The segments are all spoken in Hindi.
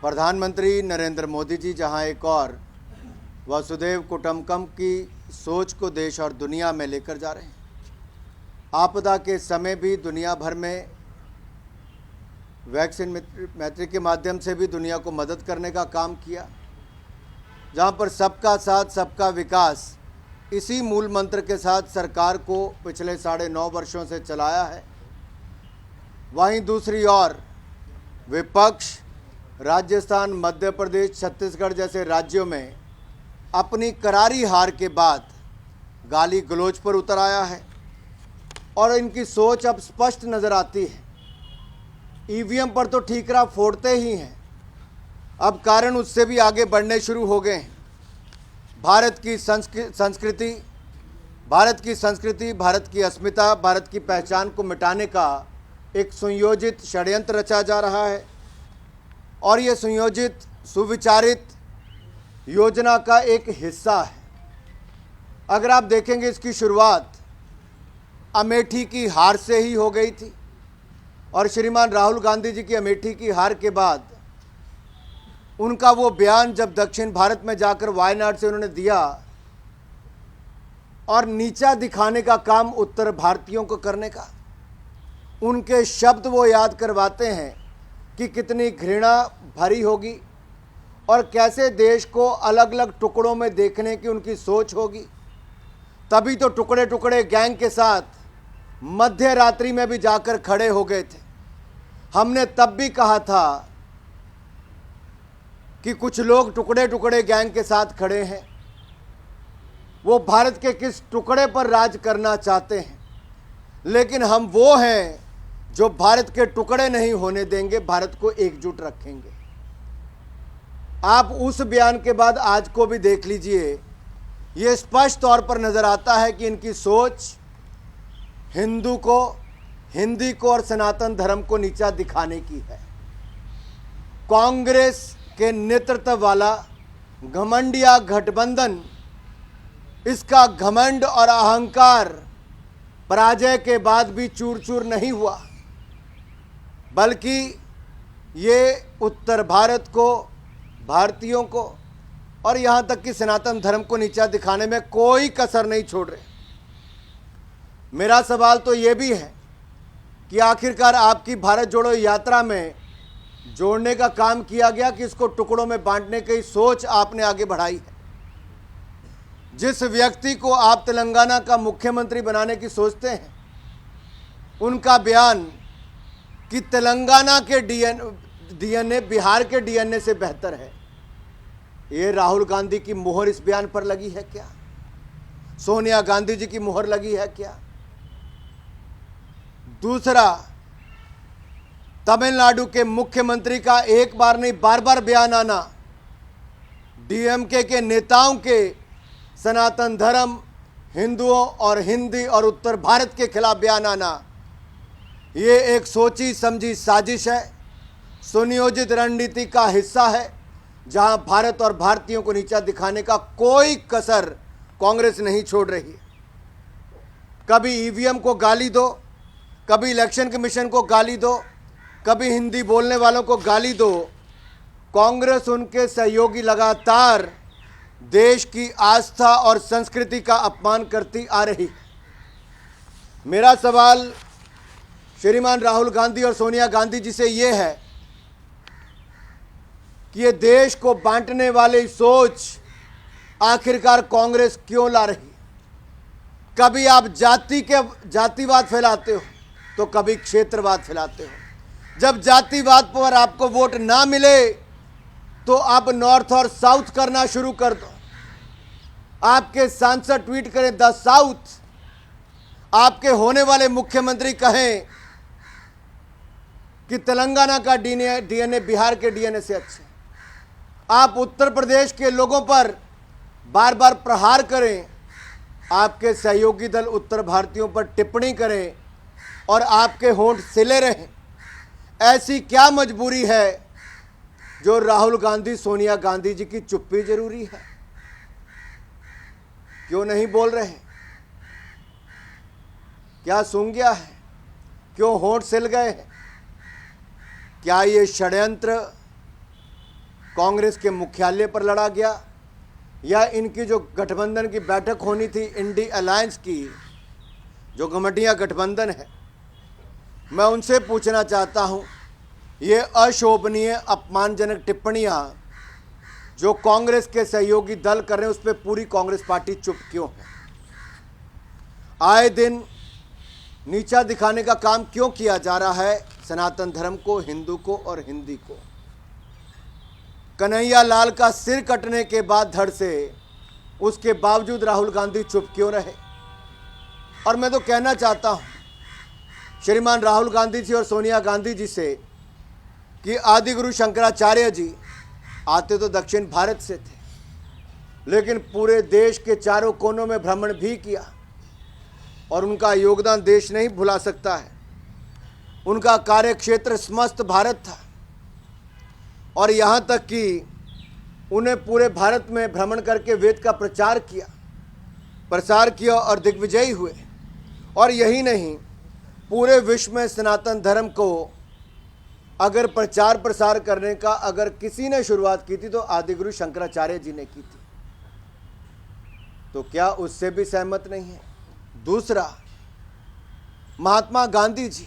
प्रधानमंत्री नरेंद्र मोदी जी जहां एक और वसुधैव कुटुंबकम की सोच को देश और दुनिया में लेकर जा रहे हैं। आपदा के समय भी दुनिया भर में वैक्सीन मैत्री के माध्यम से भी दुनिया को मदद करने का काम किया। जहां पर सबका साथ सबका विकास इसी मूल मंत्र के साथ सरकार को पिछले 9.5 वर्षों से चलाया है, वहीं दूसरी ओर विपक्ष राजस्थान, मध्य प्रदेश, छत्तीसगढ़ जैसे राज्यों में अपनी करारी हार के बाद गाली गलौज पर उतर आया है और इनकी सोच अब स्पष्ट नज़र आती है। ईवीएम पर तो ठीकरा फोड़ते ही हैं, अब कारण उससे भी आगे बढ़ने शुरू हो गए हैं। भारत की संस्कृति, भारत की अस्मिता, भारत की पहचान को मिटाने का एक सुनियोजित षड्यंत्र रचा जा रहा है और ये सुनियोजित सुविचारित योजना का एक हिस्सा है। अगर आप देखेंगे, इसकी शुरुआत अमेठी की हार से ही हो गई थी और श्रीमान राहुल गांधी जी की अमेठी की हार के बाद उनका वो बयान जब दक्षिण भारत में जाकर वायनाड से उन्होंने दिया और नीचा दिखाने का काम उत्तर भारतीयों को करने का, उनके शब्द वो याद करवाते हैं कि कितनी घृणा भरी होगी और कैसे देश को अलग अलग टुकड़ों में देखने की उनकी सोच होगी। तभी तो टुकड़े टुकड़े गैंग के साथ मध्य रात्रि में भी जाकर खड़े हो गए थे। हमने तब भी कहा था कि कुछ लोग टुकड़े टुकड़े गैंग के साथ खड़े हैं, वो भारत के किस टुकड़े पर राज करना चाहते हैं, लेकिन हम वो हैं जो भारत के टुकड़े नहीं होने देंगे, भारत को एकजुट रखेंगे। आप उस बयान के बाद आज को भी देख लीजिए, ये स्पष्ट तौर पर नजर आता है कि इनकी सोच हिंदी को और सनातन धर्म को नीचा दिखाने की है। कांग्रेस के नेतृत्व वाला घमंडिया गठबंधन, इसका घमंड और अहंकार पराजय के बाद भी चूर चूर नहीं हुआ, बल्कि ये उत्तर भारत को, भारतीयों को और यहाँ तक कि सनातन धर्म को नीचा दिखाने में कोई कसर नहीं छोड़ रहे। मेरा सवाल तो ये भी है कि आखिरकार आपकी भारत जोड़ो यात्रा में जोड़ने का काम किया गया कि इसको टुकड़ों में बांटने की सोच आपने आगे बढ़ाई है। जिस व्यक्ति को आप तेलंगाना का मुख्यमंत्री बनाने की सोचते हैं, उनका बयान कि तेलंगाना के डीएनए बिहार के डीएनए से बेहतर है, ये राहुल गांधी की मोहर इस बयान पर लगी है क्या? सोनिया गांधी जी की मोहर लगी है क्या? दूसरा, तमिलनाडु के मुख्यमंत्री का एक बार नहीं बार बार बयान आना, डीएमके के नेताओं के सनातन धर्म, हिंदुओं और हिंदी और उत्तर भारत के खिलाफ बयान आना, ये एक सोची समझी साजिश है, सुनियोजित रणनीति का हिस्सा है, जहां भारत और भारतीयों को नीचा दिखाने का कोई कसर कांग्रेस नहीं छोड़ रही है। कभी ईवीएम को गाली दो, कभी इलेक्शन कमीशन को गाली दो, कभी हिंदी बोलने वालों को गाली दो। कांग्रेस, उनके सहयोगी लगातार देश की आस्था और संस्कृति का अपमान करती आ रही। मेरा सवाल श्रीमान राहुल गांधी और सोनिया गांधी जी से ये है कि ये देश को बांटने वाली सोच आखिरकार कांग्रेस क्यों ला रही? कभी आप जातिवाद फैलाते हो तो कभी क्षेत्रवाद फैलाते हो। जब जातिवाद पर आपको वोट ना मिले तो आप नॉर्थ और साउथ करना शुरू कर दो। आपके सांसद ट्वीट करें द साउथ, आपके होने वाले मुख्यमंत्री कहें कि तेलंगाना का डीएनए बिहार के डीएनए से अच्छा। आप उत्तर प्रदेश के लोगों पर बार बार प्रहार करें, आपके सहयोगी दल उत्तर भारतीयों पर टिप्पणी करें और आपके होंठ सिले रहें। ऐसी क्या मजबूरी है जो राहुल गांधी, सोनिया गांधी जी की चुप्पी जरूरी है? क्यों नहीं बोल रहे? क्या सूंघ गया है? क्यों होंठ सिल गए हैं? क्या ये षड्यंत्र कांग्रेस के मुख्यालय पर लड़ा गया, या इनकी जो गठबंधन की बैठक होनी थी इंडी अलायंस की, जो घमंडिया गठबंधन है, मैं उनसे पूछना चाहता हूं, ये अशोभनीय अपमानजनक टिप्पणियां जो कांग्रेस के सहयोगी दल कर रहे हैं, उस पर पूरी कांग्रेस पार्टी चुप क्यों है? आए दिन नीचा दिखाने का काम क्यों किया जा रहा है सनातन धर्म को, हिंदू को और हिंदी को? कन्हैया लाल का सिर कटने के बाद धड़ से, उसके बावजूद राहुल गांधी चुप क्यों रहे? और मैं तो कहना चाहता हूं श्रीमान राहुल गांधी जी और सोनिया गांधी जी से कि आदिगुरु शंकराचार्य जी आते तो दक्षिण भारत से थे, लेकिन पूरे देश के चारों कोनों में भ्रमण भी किया और उनका योगदान देश नहीं भुला सकता है। उनका कार्यक्षेत्र समस्त भारत था और यहाँ तक कि उन्हें पूरे भारत में भ्रमण करके वेद का प्रसार किया और दिग्विजयी हुए। और यही नहीं, पूरे विश्व में सनातन धर्म को अगर प्रचार प्रसार करने का अगर किसी ने शुरुआत की थी तो आदिगुरु शंकराचार्य जी ने की थी। तो क्या उससे भी सहमत नहीं है? दूसरा, महात्मा गांधी जी,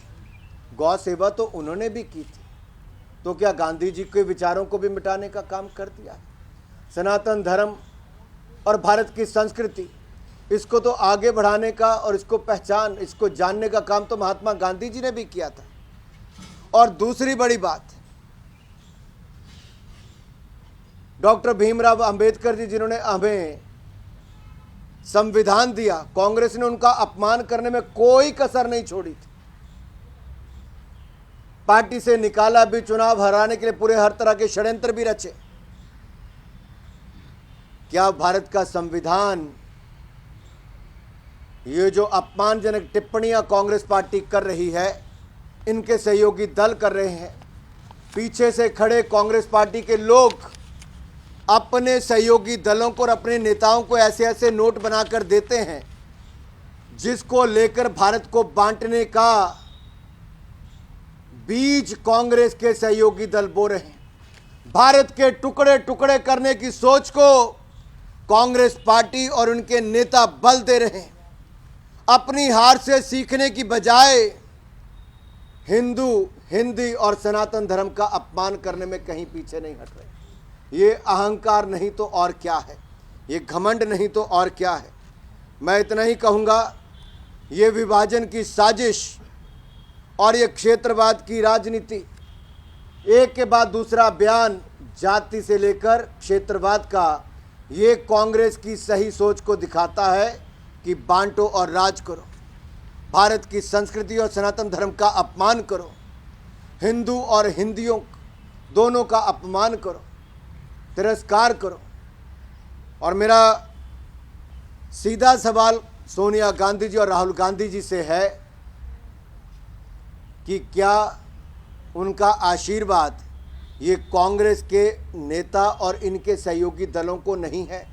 गौ सेवा तो उन्होंने भी की थी, तो क्या गांधी जी के विचारों को भी मिटाने का काम कर दिया? सनातन धर्म और भारत की संस्कृति, इसको तो आगे बढ़ाने का और इसको जानने का काम तो महात्मा गांधी जी ने भी किया था। और दूसरी बड़ी बात, डॉक्टर भीमराव अंबेडकर जी, जिन्होंने हमें संविधान दिया, कांग्रेस ने उनका अपमान करने में कोई कसर नहीं छोड़ी थी। पार्टी से निकाला भी, चुनाव हराने के लिए पूरे हर तरह के षड्यंत्र भी रचे। क्या भारत का संविधान, ये जो अपमानजनक टिप्पणियां कांग्रेस पार्टी कर रही है, इनके सहयोगी दल कर रहे हैं, पीछे से खड़े कांग्रेस पार्टी के लोग अपने सहयोगी दलों को और अपने नेताओं को ऐसे ऐसे नोट बनाकर देते हैं जिसको लेकर भारत को बांटने का बीज कांग्रेस के सहयोगी दल बो रहे हैं। भारत के टुकड़े टुकड़े करने की सोच को कांग्रेस पार्टी और उनके नेता बल दे रहे हैं। अपनी हार से सीखने की बजाय हिंदी और सनातन धर्म का अपमान करने में कहीं पीछे नहीं हट रहे। ये अहंकार नहीं तो और क्या है, ये घमंड नहीं तो और क्या है। मैं इतना ही कहूँगा, ये विभाजन की साजिश और ये क्षेत्रवाद की राजनीति, एक के बाद दूसरा बयान जाति से लेकर क्षेत्रवाद का, ये कांग्रेस की सही सोच को दिखाता है कि बांटो और राज करो, भारत की संस्कृति और सनातन धर्म का अपमान करो, हिंदू और हिंदियों दोनों का अपमान करो, तिरस्कार करो। और मेरा सीधा सवाल सोनिया गांधी जी और राहुल गांधी जी से है कि क्या उनका आशीर्वाद ये कांग्रेस के नेता और इनके सहयोगी दलों को नहीं है,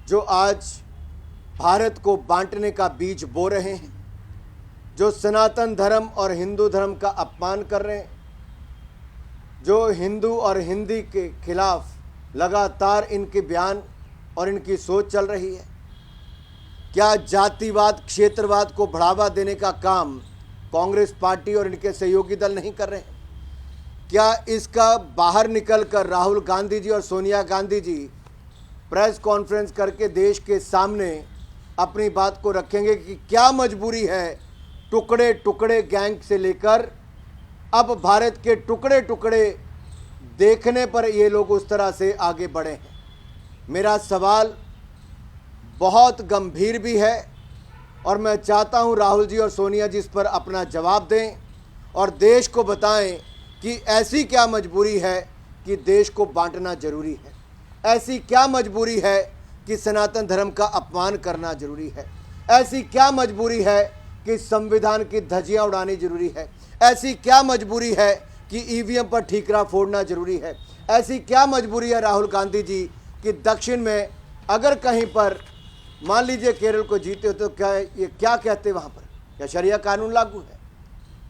जो आज भारत को बांटने का बीज बो रहे हैं, जो सनातन धर्म और हिंदू धर्म का अपमान कर रहे हैं, जो हिंदू और हिंदी के खिलाफ लगातार इनके बयान और इनकी सोच चल रही है? क्या जातिवाद, क्षेत्रवाद को बढ़ावा देने का काम कांग्रेस पार्टी और इनके सहयोगी दल नहीं कर रहे हैं? क्या इसका बाहर निकलकर राहुल गांधी जी और सोनिया गांधी जी प्रेस कॉन्फ्रेंस करके देश के सामने अपनी बात को रखेंगे कि क्या मजबूरी है टुकड़े टुकड़े गैंग से लेकर अब भारत के टुकड़े टुकड़े देखने पर ये लोग उस तरह से आगे बढ़े हैं? मेरा सवाल बहुत गंभीर भी है और मैं चाहता हूं राहुल जी और सोनिया जी इस पर अपना जवाब दें और देश को बताएं कि ऐसी क्या मजबूरी है कि देश को बांटना जरूरी है, ऐसी क्या मजबूरी है कि सनातन धर्म का अपमान करना जरूरी है, ऐसी क्या मजबूरी है कि संविधान की धज्जियां उड़ानी जरूरी है, ऐसी क्या मजबूरी है कि ईवीएम पर ठीकरा फोड़ना जरूरी है, ऐसी क्या मजबूरी है राहुल गांधी जी कि दक्षिण में अगर कहीं पर मान लीजिए केरल को जीते हो तो क्या कहते वहाँ पर, क्या शरिया कानून लागू है?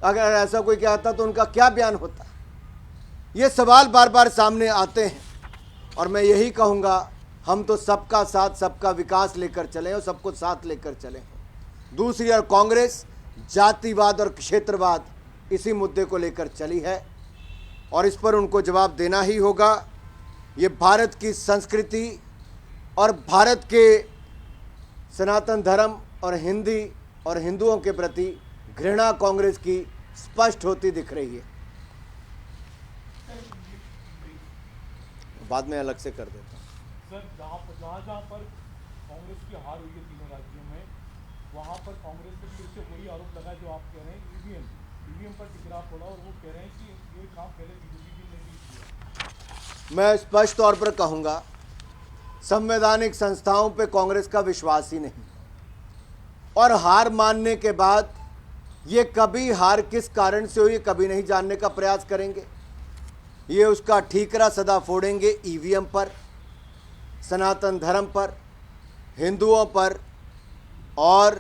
अगर ऐसा कोई कहता तो उनका क्या बयान होता? ये सवाल बार बार सामने आते हैं और मैं यही कहूँगा, हम तो सबका साथ सबका विकास लेकर चलें और सबको साथ लेकर चलें। दूसरी ओर कांग्रेस जातिवाद और क्षेत्रवाद इसी मुद्दे को लेकर चली है और इस पर उनको जवाब देना ही होगा। ये भारत की संस्कृति और भारत के सनातन धर्म और हिंदुओं के प्रति घृणा कांग्रेस की स्पष्ट होती दिख रही है। बाद में अलग से कर देता हूँ। सर, जहाँ पर कांग्रेस की हार हुई है तीनों राज्यों में, वहाँ पर कांग्रेस ने फिर से वही आरोप लगाया जो आप कह रहे हैं, ईवीएम पर टकराव पड़ा, और वो कह रहे हैं कि ये काम पहले बीजेपी ने भी किया। मैं स्पष्ट तौर पर कहूँगा, संवैधानिक संस्थाओं पे कांग्रेस का विश्वास ही नहीं और हार मानने के बाद ये कभी हार किस कारण से हुई कभी नहीं जानने का प्रयास करेंगे। ये उसका ठीकरा सदा फोड़ेंगे ईवीएम पर, सनातन धर्म पर, हिंदुओं पर और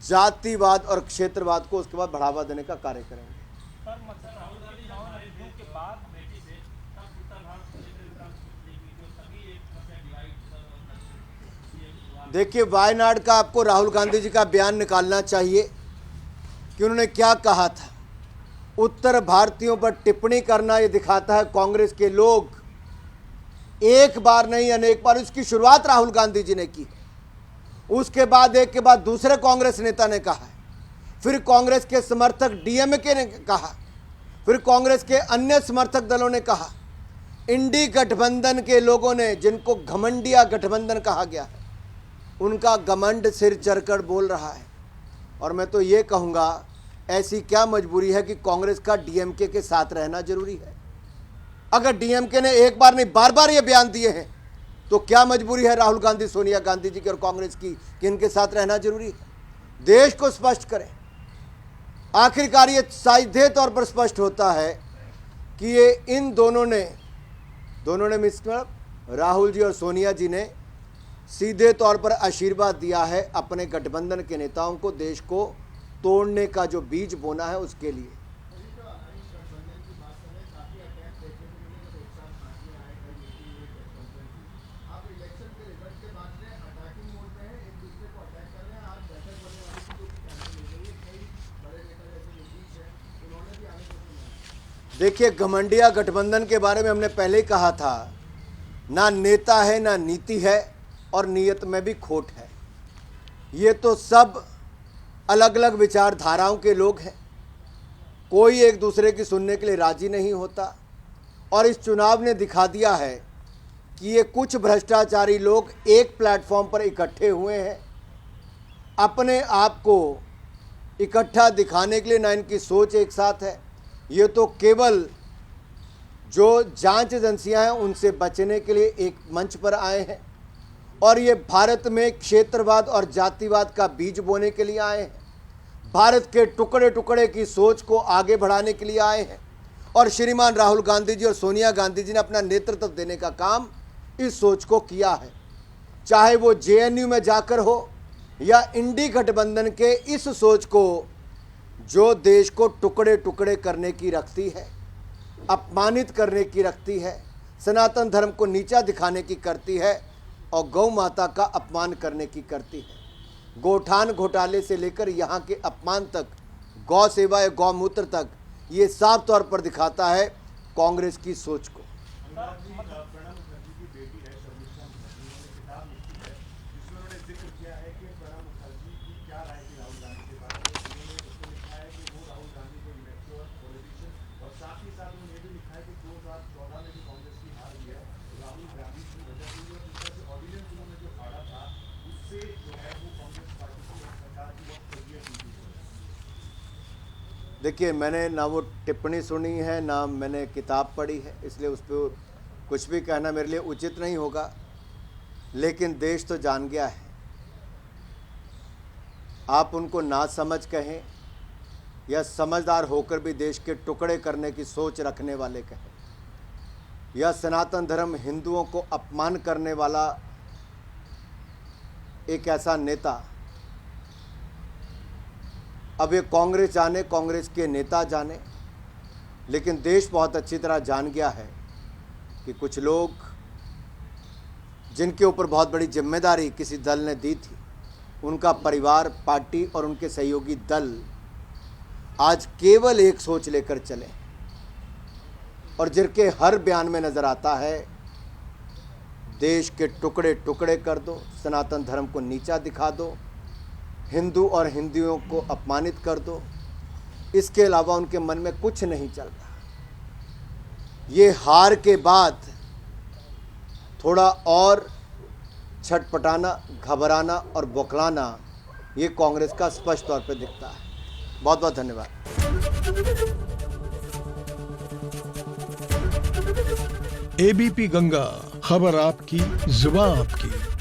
जातिवाद और क्षेत्रवाद को उसके बाद बढ़ावा देने का कार्य करेंगे। देखिए, वायनाड का आपको राहुल गांधी जी का बयान निकालना चाहिए कि उन्होंने क्या कहा था। उत्तर भारतीयों पर टिप्पणी करना ये दिखाता है कांग्रेस के लोग एक बार नहीं अनेक बार, इसकी शुरुआत राहुल गांधी जी ने की, उसके बाद एक के बाद दूसरे कांग्रेस नेता ने कहा, फिर कांग्रेस के समर्थक डीएमके ने कहा, फिर कांग्रेस के अन्य समर्थक दलों ने कहा, इंडी गठबंधन के लोगों ने, जिनको घमंडिया गठबंधन कहा गया है, उनका घमंड सिर चढ़कर बोल रहा है। और मैं तो ये कहूँगा, ऐसी क्या मजबूरी है कि कांग्रेस का डीएमके के साथ रहना जरूरी है। अगर डीएमके ने एक बार नहीं बार बार ये बयान दिए हैं तो क्या मजबूरी है राहुल गांधी, सोनिया गांधी जी की और कांग्रेस की कि इनके साथ रहना जरूरी है। देश को स्पष्ट करें। आखिरकार ये सीधे तौर पर स्पष्ट होता है कि ये इन दोनों ने मिस्टर राहुल जी और सोनिया जी ने सीधे तौर पर आशीर्वाद दिया है अपने गठबंधन के नेताओं को, देश को तोड़ने का जो बीज बोना है उसके लिए। देखिए, घमंडिया गठबंधन के बारे में हमने पहले ही कहा था, ना नेता है ना नीति है और नीयत में भी खोट है। ये तो सब अलग अलग विचारधाराओं के लोग हैं, कोई एक दूसरे की सुनने के लिए राजी नहीं होता। और इस चुनाव ने दिखा दिया है कि ये कुछ भ्रष्टाचारी लोग एक प्लेटफॉर्म पर इकट्ठे हुए हैं, अपने आप को इकट्ठा दिखाने के लिए। ना इनकी सोच एक साथ है, ये तो केवल जो जांच एजेंसियां हैं उनसे बचने के लिए एक मंच पर आए हैं और ये भारत में क्षेत्रवाद और जातिवाद का बीज बोने के लिए आए हैं, भारत के टुकड़े टुकड़े की सोच को आगे बढ़ाने के लिए आए हैं। और श्रीमान राहुल गांधी जी और सोनिया गांधी जी ने अपना नेतृत्व देने का काम इस सोच को किया है, चाहे वो जेएनयू में जाकर हो या इंडी गठबंधन के इस सोच को जो देश को टुकड़े टुकड़े करने की रखती है, अपमानित करने की रखती है, सनातन धर्म को नीचा दिखाने की करती है और गौ माता का अपमान करने की करती है। गोठान घोटाले से लेकर यहाँ के अपमान तक, गौ सेवा या गौमूत्र तक, ये साफ तौर पर दिखाता है कांग्रेस की सोच को। देखिए, मैंने ना वो टिप्पणी सुनी है ना मैंने किताब पढ़ी है, इसलिए उस पर कुछ भी कहना मेरे लिए उचित नहीं होगा। लेकिन देश तो जान गया है, आप उनको ना समझ कहें या समझदार होकर भी देश के टुकड़े करने की सोच रखने वाले कहें, या सनातन धर्म हिंदुओं को अपमान करने वाला एक ऐसा नेता, अब ये कांग्रेस जाने, कांग्रेस के नेता जाने, लेकिन देश बहुत अच्छी तरह जान गया है कि कुछ लोग जिनके ऊपर बहुत बड़ी जिम्मेदारी किसी दल ने दी थी, उनका परिवार, पार्टी और उनके सहयोगी दल आज केवल एक सोच लेकर चले और जिनके हर बयान में नज़र आता है देश के टुकड़े टुकड़े कर दो, सनातन धर्म को नीचा दिखा दो, हिंदू और हिंदुओं को अपमानित कर दो। इसके अलावा उनके मन में कुछ नहीं चल रहा। ये हार के बाद थोड़ा और छटपटाना, घबराना और बौखलाना ये कांग्रेस का स्पष्ट तौर पे दिखता है। बहुत बहुत धन्यवाद। एबीपी गंगा, खबर आपकी, जुबान आपकी।